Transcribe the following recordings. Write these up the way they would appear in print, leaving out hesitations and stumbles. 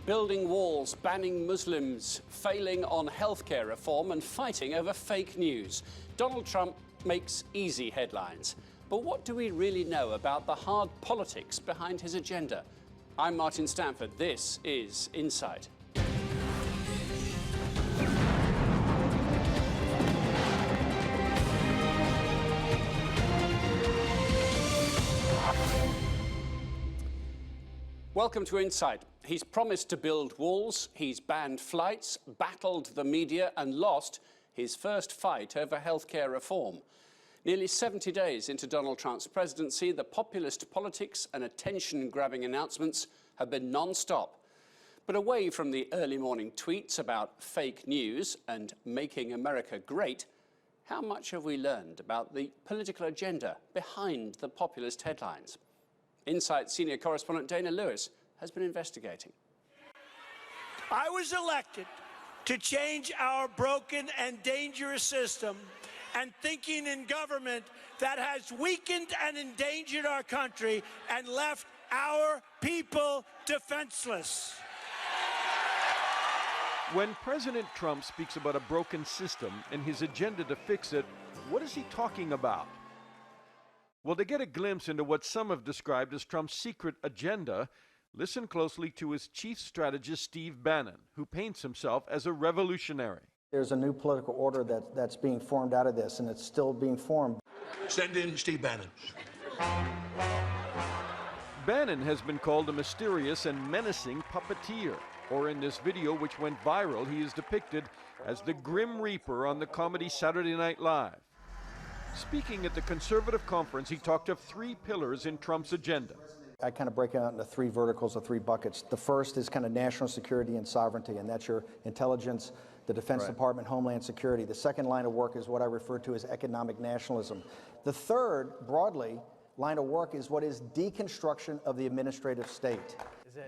Building walls, banning Muslims, failing on healthcare reform and fighting over fake news. Donald Trump makes easy headlines. But what do we really know about the hard politics behind his agenda? I'm Martin Stanford. This is Insight. Welcome to Insight. He's promised to build walls, he's banned flights, battled the media and lost his first fight over healthcare reform. Nearly 70 days into Donald Trump's presidency, the populist politics and attention-grabbing announcements have been non-stop. But away from the early morning tweets about fake news and making America great, how much have we learned about the political agenda behind the populist headlines? Insight senior correspondent Dana Lewis has been investigating. I was elected to change our broken and dangerous system and thinking in government that has weakened and endangered our country and left our people defenseless. When President Trump speaks about a broken system and his agenda to fix it, what is he talking about? Well, to get a glimpse into what some have described as Trump's secret agenda, listen closely to his chief strategist, Steve Bannon, who paints himself as a revolutionary. There's a new political order that's being formed out of this, and it's still being formed. Send in Steve Bannon. Bannon has been called a mysterious and menacing puppeteer, or in this video which went viral, he is depicted as the Grim Reaper on the comedy Saturday Night Live. Speaking at the conservative conference, he talked of three pillars in Trump's agenda. I kind of break it out into three verticals or three buckets. The first is kind of national security and sovereignty, and that's your intelligence, the Defense Department, Homeland Security. The second line of work is what I refer to as economic nationalism. The third, broadly, line of work is what is deconstruction of the administrative state.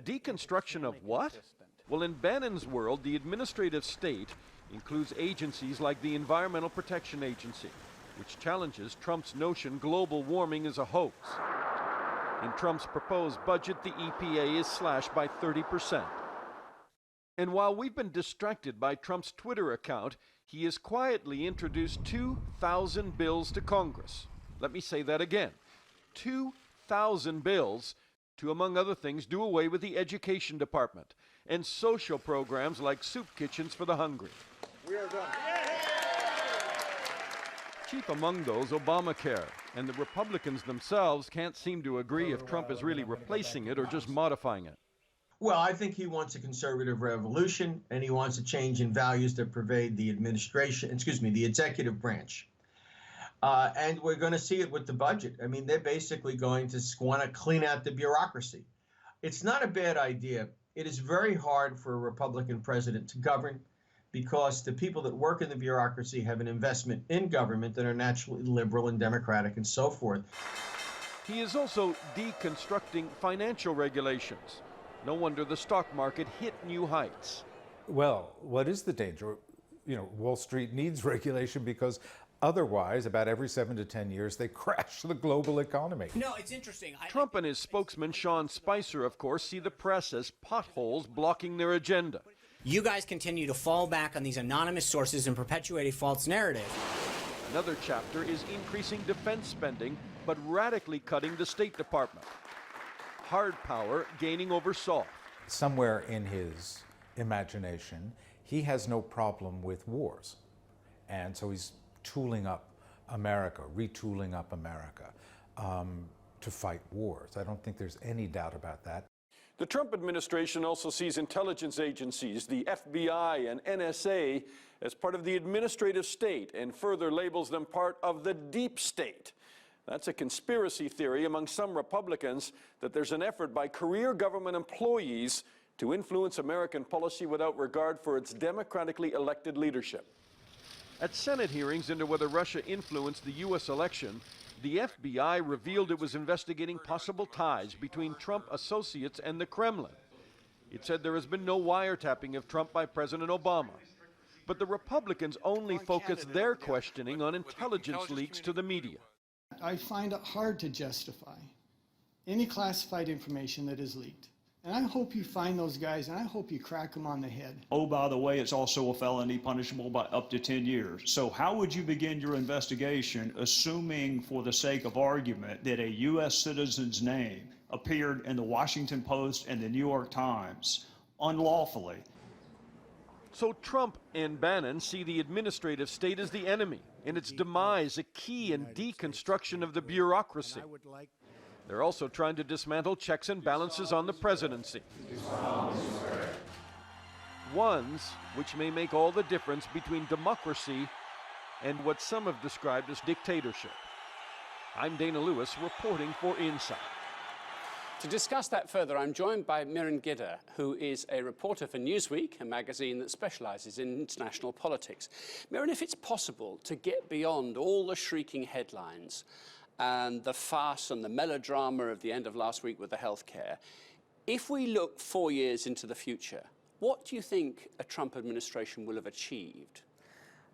Deconstruction of what? Well, in Bannon's world, the administrative state includes agencies like the Environmental Protection Agency, which challenges Trump's notion global warming is a hoax. In Trump's proposed budget, the EPA is slashed by 30%. And while we've been distracted by Trump's Twitter account, he has quietly introduced 2,000 bills to Congress. Let me say that again. 2,000 bills to, among other things, do away with the Education Department and social programs like soup kitchens for the hungry. We are done. Chief among those, Obamacare, and the Republicans themselves can't seem to agree if Trump is really replacing it or just modifying it. Well, I think he wants a conservative revolution, and he wants a change in values that pervade the the executive branch. And we're going to see it with the budget. I mean, they're basically going to want to clean out the bureaucracy. It's not a bad idea. It is very hard for a Republican president to govern, because the people that work in the bureaucracy have an investment in government that are naturally liberal and democratic and so forth. He is also deconstructing financial regulations. No wonder the stock market hit new heights. Well, what is the danger? You know, Wall Street needs regulation because otherwise, about every 7 to 10 years, they crash the global economy. No, it's interesting. Trump and his spokesman, Sean Spicer, of course, see the press as potholes blocking their agenda. You guys continue to fall back on these anonymous sources and perpetuate a false narrative. Another chapter is increasing defense spending, but radically cutting the State Department. Hard power gaining over soft. Somewhere in his imagination, he has no problem with wars. And so he's tooling up America, retooling up America to fight wars. I don't think there's any doubt about that. The Trump administration also sees intelligence agencies, the FBI and NSA, as part of the administrative state and further labels them part of the deep state. That's a conspiracy theory among some Republicans that there's an effort by career government employees to influence American policy without regard for its democratically elected leadership. At Senate hearings into whether Russia influenced the U.S. election, the FBI revealed it was investigating possible ties between Trump associates and the Kremlin. It said there has been no wiretapping of Trump by President Obama. But the Republicans only focused their questioning on intelligence leaks to the media. I find it hard to justify any classified information that is leaked. And I hope you find those guys, and I hope you crack them on the head. Oh, by the way, it's also a felony punishable by up to 10 years. So how would you begin your investigation, assuming for the sake of argument that a U.S. citizen's name appeared in the Washington Post and the New York Times unlawfully? So Trump and Bannon see the administrative state as the enemy, and its demise a key in deconstruction of the bureaucracy. They're also trying to dismantle checks and balances on the presidency. Ones which may make all the difference between democracy and what some have described as dictatorship. I'm Dana Lewis reporting for Insight. To discuss that further, I'm joined by Marin, who is a reporter for Newsweek, a magazine that specializes in international politics. Marin, if it's possible to get beyond all the shrieking headlines and the farce and the melodrama of the end of last week with the healthcare, if we look 4 years into the future, what do you think a Trump administration will have achieved?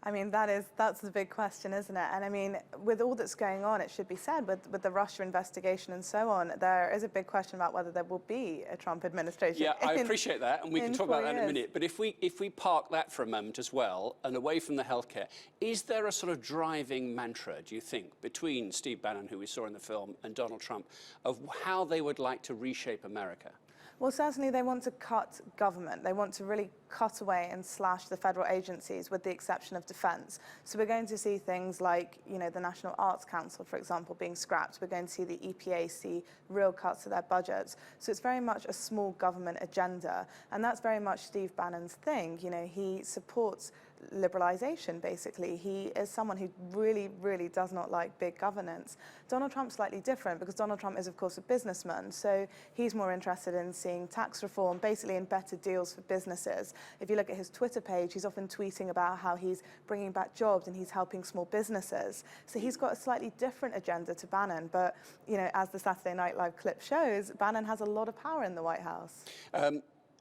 I mean, that's the big question, isn't it? And I mean, with all that's going on, it should be said, with the Russia investigation and so on, there is a big question about whether there will be a Trump administration. Yeah, I appreciate that, and we can talk about that in a minute. But if we park that for a moment as well, and away from the healthcare, is there a sort of driving mantra, do you think, between Steve Bannon, who we saw in the film, and Donald Trump, of how they would like to reshape America? Well, certainly they want to cut government. They want to really cut away and slash the federal agencies, with the exception of defense. So we're going to see things like, you know, the National Arts Council, for example, being scrapped. We're going to see the EPA see real cuts to their budgets. So it's very much a small government agenda. And that's very much Steve Bannon's thing. You know, he supports liberalization, basically. He is someone who really, really does not like big governance. Donald Trump's slightly different because Donald Trump is, of course, a businessman. So he's more interested in seeing tax reform, basically in better deals for businesses. If you look at his Twitter page, he's often tweeting about how he's bringing back jobs and he's helping small businesses. So he's got a slightly different agenda to Bannon. But, you know, as the Saturday Night Live clip shows, Bannon has a lot of power in the White House.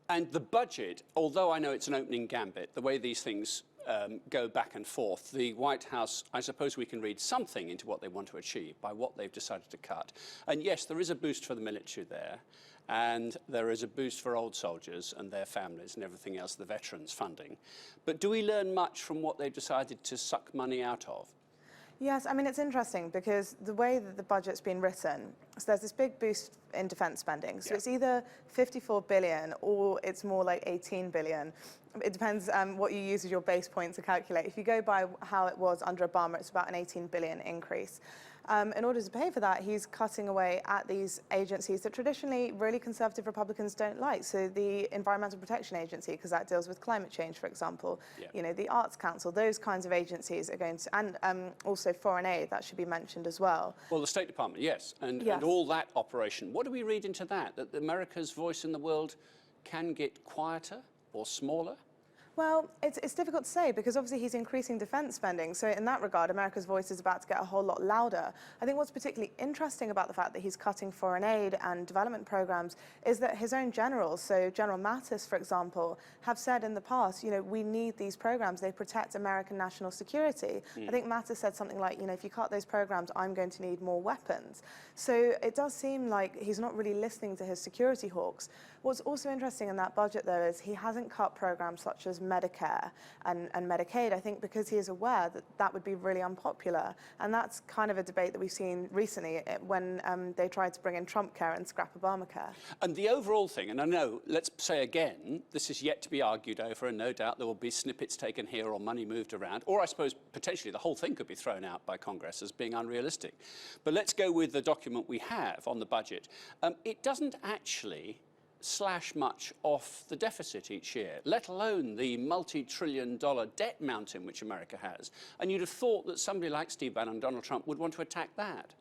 And the budget, although I know it's an opening gambit, the way these things go back and forth, the White House, I suppose we can read something into what they want to achieve by what they've decided to cut. And yes, there is a boost for the military there, and there is a boost for old soldiers and their families and everything else, the veterans funding. But do we learn much from what they've decided to suck money out of? Yes, I mean, it's interesting because the way that the budget's been written, so there's this big boost in defense spending. So it's either 54 billion or it's more like 18 billion. It depends what you use as your base point to calculate. If you go by how it was under Obama, it's about an 18 billion increase. In order to pay for that, he's cutting away at these agencies that traditionally really conservative Republicans don't like. So the Environmental Protection Agency, because that deals with climate change, for example. You know, the Arts Council, those kinds of agencies are going to, and also foreign aid, that should be mentioned as well. Well, the State Department, yes, and all that operation. What do we read into that? That America's voice in the world can get quieter or smaller? Well, it's difficult to say because obviously he's increasing defense spending. So in that regard, America's voice is about to get a whole lot louder. I think what's particularly interesting about the fact that he's cutting foreign aid and development programs is that his own generals, so General Mattis, for example, have said in the past, you know, we need these programs. They protect American national security. I think Mattis said something like, you know, if you cut those programs, I'm going to need more weapons. So it does seem like he's not really listening to his security hawks. What's also interesting in that budget, though, is he hasn't cut programs such as Medicare and Medicaid, I think because he is aware that that would be really unpopular. And that's kind of a debate that we've seen recently when they tried to bring in Trump care and scrap Obamacare. And the overall thing, and I know, let's say again, this is yet to be argued over, and no doubt there will be snippets taken here or money moved around, or I suppose potentially the whole thing could be thrown out by Congress as being unrealistic. But let's go with the document we have on the budget. It doesn't actually slash much off the deficit each year, let alone the multi-trillion-dollar debt mountain which America has. And you'd have thought that somebody like Steve Bannon and Donald Trump would want to attack that.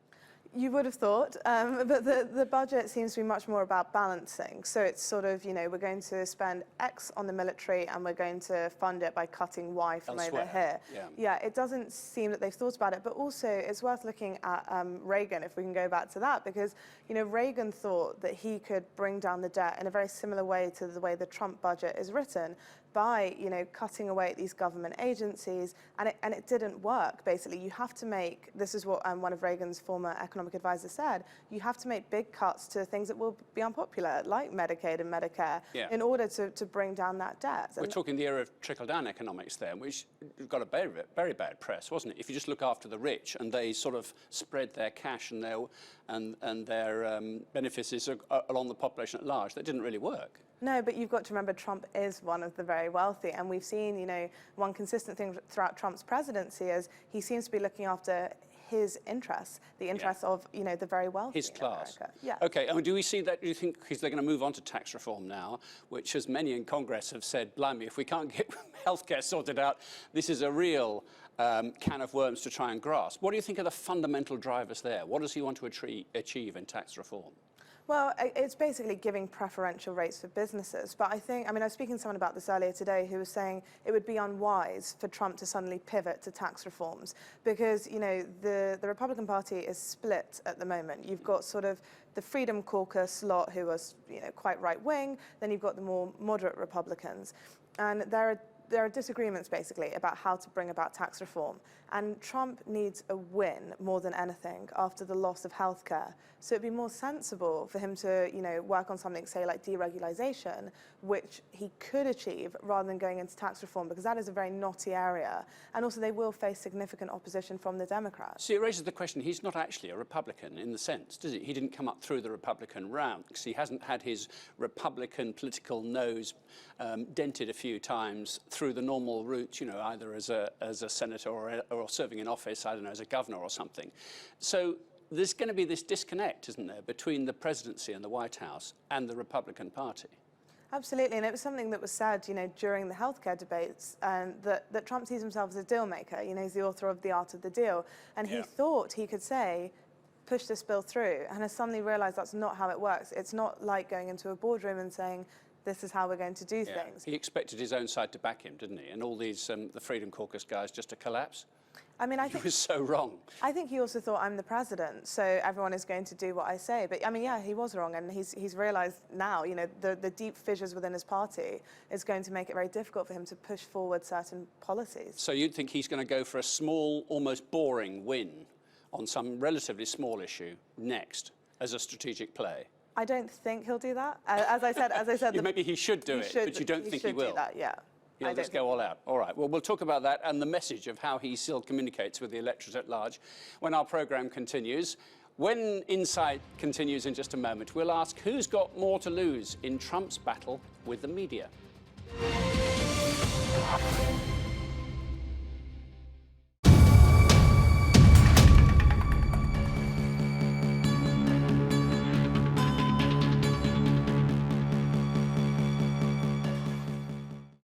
You would have thought, but the budget seems to be much more about balancing. So it's sort of, you know, we're going to spend X on the military and we're going to fund it by cutting Y from over here. Yeah, it doesn't seem that they've thought about it, but also it's worth looking at Reagan, if we can go back to that, because, you know, Reagan thought that he could bring down the debt in a very similar way to the way the Trump budget is written, by, you know, cutting away at these government agencies, and it didn't work, basically. You have to make, this is what one of Reagan's former economic economic advisor said, you have to make big cuts to things that will be unpopular, like Medicaid and Medicare, in order to bring down that debt. We're talking the era of trickle-down economics there, which got a very, very bad press, wasn't it? If you just look after the rich and they sort of spread their cash and their benefices along the population at large, that didn't really work. No, but you've got to remember Trump is one of the very wealthy, and we've seen, you know, one consistent thing throughout Trump's presidency is he seems to be looking after his interests, the interests of, you know, the very wealthy. His class. In America. Yeah. Okay, and do we see that? Do you think they're going to move on to tax reform now, which, as many in Congress have said, blimey, if we can't get healthcare sorted out, this is a real can of worms to try and grasp. What do you think are the fundamental drivers there? What does he want to achieve in tax reform? Well, it's basically giving preferential rates for businesses. But I mean, I was speaking to someone about this earlier today who was saying it would be unwise for Trump to suddenly pivot to tax reforms because, you know, the Republican Party is split at the moment. You've got sort of the Freedom Caucus lot who was, you know, quite right-wing. Then you've got the more moderate Republicans. And there are disagreements, basically, about how to bring about tax reform. And Trump needs a win more than anything after the loss of healthcare. So it'd be more sensible for him to, you know, work on something, say, like deregulation, which he could achieve rather than going into tax reform, because that is a very knotty area. And also they will face significant opposition from the Democrats. See, it raises the question, he's not actually a Republican in the sense, does he? He didn't come up through the Republican ranks. He hasn't had his Republican political nose dented a few times through the normal route, you know, either as a senator or serving in office, I don't know, as a governor or something. So there's going to be this disconnect, isn't there, between the presidency and the White House and the Republican Party? Absolutely, and it was something that was said, you know, during the healthcare debates, that Trump sees himself as a deal maker. You know, he's the author of The Art of the Deal, and he thought he could say, push this bill through, and has suddenly realised that's not how it works. It's not like going into a boardroom and saying, this is how we're going to do things. He expected his own side to back him, didn't he? And all these, the Freedom Caucus guys just to collapse? I mean, I think he was so wrong. I think he also thought, I'm the president, so everyone is going to do what I say. But I mean, yeah, he was wrong, and he's realised now, you know, the deep fissures within his party is going to make it very difficult for him to push forward certain policies. So you'd think he's going to go for a small, almost boring win on some relatively small issue next as a strategic play? I don't think he'll do that. As I said, maybe he should do it, but you don't think he will. Do that, yeah. He'll just go all out. All right. Well, we'll talk about that and the message of how he still communicates with the electorate at large when our programme continues. When Insight continues in just a moment, we'll ask who's got more to lose in Trump's battle with the media.